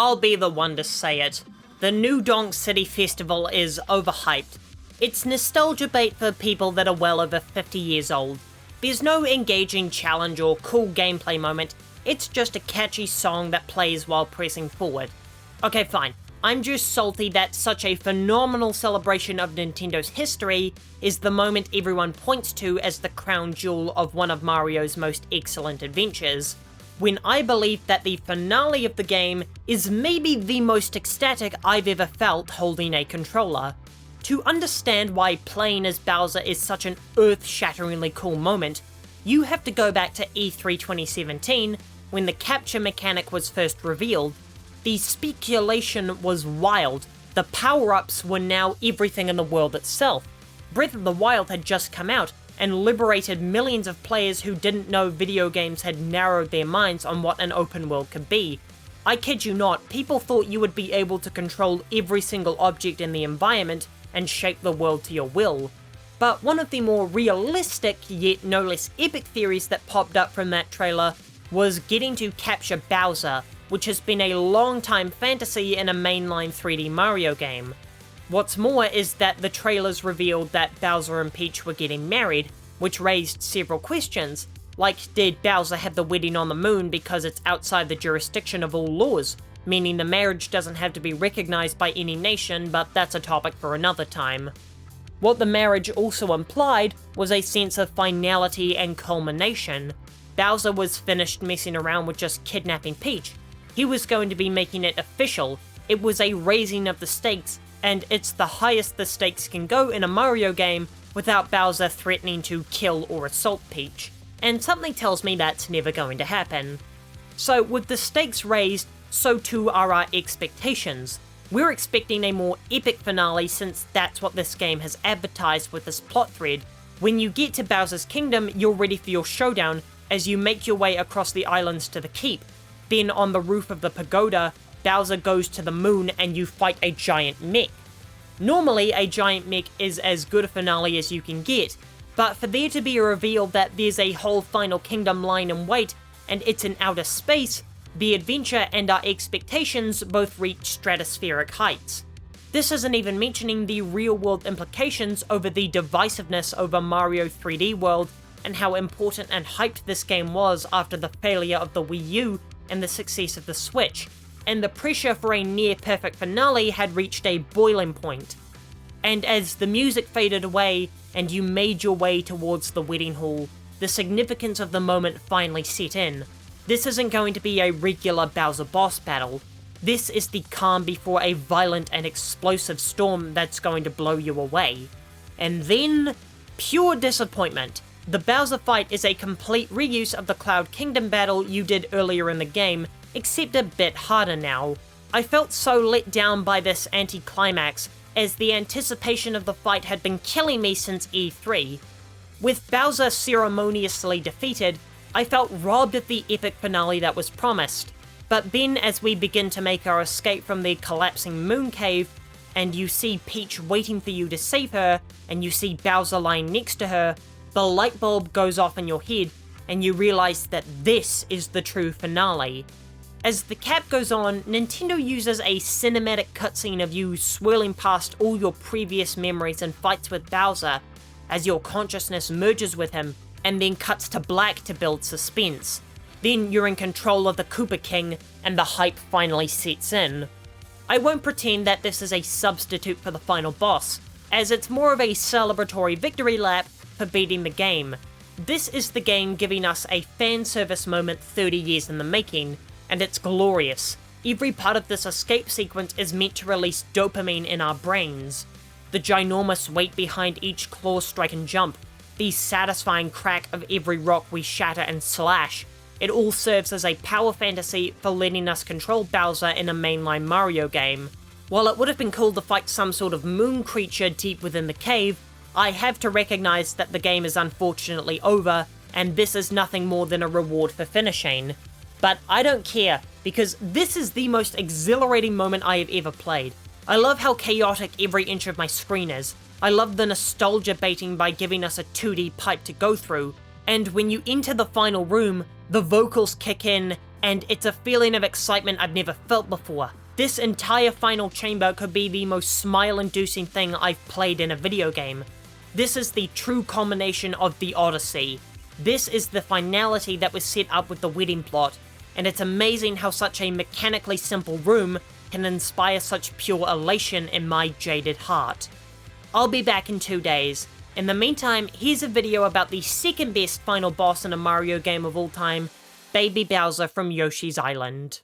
I'll be the one to say it. The New Donk City Festival is overhyped. It's nostalgia bait for people that are well over 50 years old. There's no engaging challenge or cool gameplay moment, it's just a catchy song that plays while pressing forward. Okay, fine. I'm just salty that such a phenomenal celebration of Nintendo's history is the moment everyone points to as the crown jewel of one of Mario's most excellent adventures, when I believe that the finale of the game is maybe the most ecstatic I've ever felt holding a controller. To understand why playing as Bowser is such an earth-shatteringly cool moment, you have to go back to E3 2017, when the capture mechanic was first revealed. The speculation was wild. The power-ups were now everything in the world itself. Breath of the Wild had just come out, and liberated millions of players who didn't know video games had narrowed their minds on what an open world could be. I kid you not, people thought you would be able to control every single object in the environment and shape the world to your will. But one of the more realistic, yet no less epic theories that popped up from that trailer was getting to capture Bowser, which has been a long-time fantasy in a mainline 3D Mario game. What's more is that the trailers revealed that Bowser and Peach were getting married, which raised several questions, like did Bowser have the wedding on the moon because it's outside the jurisdiction of all laws, meaning the marriage doesn't have to be recognized by any nation, but that's a topic for another time. What the marriage also implied was a sense of finality and culmination. Bowser was finished messing around with just kidnapping Peach. He was going to be making it official. It was a raising of the stakes, and it's the highest the stakes can go in a Mario game without Bowser threatening to kill or assault Peach. And something tells me that's never going to happen. So with the stakes raised, so too are our expectations. We're expecting a more epic finale since that's what this game has advertised with this plot thread. When you get to Bowser's Kingdom, you're ready for your showdown as you make your way across the islands to the keep. Then on the roof of the pagoda, Bowser goes to the moon and you fight a giant mech. Normally, a giant mech is as good a finale as you can get, but for there to be a reveal that there's a whole final kingdom lying in wait and it's in outer space, the adventure and our expectations both reach stratospheric heights. This isn't even mentioning the real-world implications over the divisiveness over Mario 3D World and how important and hyped this game was after the failure of the Wii U and the success of the Switch, and the pressure for a near-perfect finale had reached a boiling point. And as the music faded away and you made your way towards the wedding hall, the significance of the moment finally set in. This isn't going to be a regular Bowser boss battle. This is the calm before a violent and explosive storm that's going to blow you away. And then, pure disappointment. The Bowser fight is a complete reuse of the Cloud Kingdom battle you did earlier in the game, except a bit harder now. I felt so let down by this anticlimax, as the anticipation of the fight had been killing me since E3. With Bowser ceremoniously defeated, I felt robbed of the epic finale that was promised. But then as we begin to make our escape from the collapsing moon cave, and you see Peach waiting for you to save her, and you see Bowser lying next to her, the light bulb goes off in your head, and you realize that this is the true finale. As the cap goes on, Nintendo uses a cinematic cutscene of you swirling past all your previous memories and fights with Bowser, as your consciousness merges with him, and then cuts to black to build suspense. Then you're in control of the Koopa King, and the hype finally sets in. I won't pretend that this is a substitute for the final boss, as it's more of a celebratory victory lap for beating the game. This is the game giving us a fan service moment 30 years in the making, and it's glorious. Every part of this escape sequence is meant to release dopamine in our brains. The ginormous weight behind each claw strike and jump, the satisfying crack of every rock we shatter and slash, it all serves as a power fantasy for letting us control Bowser in a mainline Mario game. While it would have been cool to fight some sort of moon creature deep within the cave, I have to recognize that the game is unfortunately over, and this is nothing more than a reward for finishing. But I don't care, because this is the most exhilarating moment I have ever played. I love how chaotic every inch of my screen is. I love the nostalgia baiting by giving us a 2D pipe to go through, and when you enter the final room, the vocals kick in, and it's a feeling of excitement I've never felt before. This entire final chamber could be the most smile-inducing thing I've played in a video game. This is the true culmination of the Odyssey. This is the finality that was set up with the wedding plot, and it's amazing how such a mechanically simple room can inspire such pure elation in my jaded heart. I'll be back in 2 days. In the meantime, here's a video about the second best final boss in a Mario game of all time, Baby Bowser from Yoshi's Island.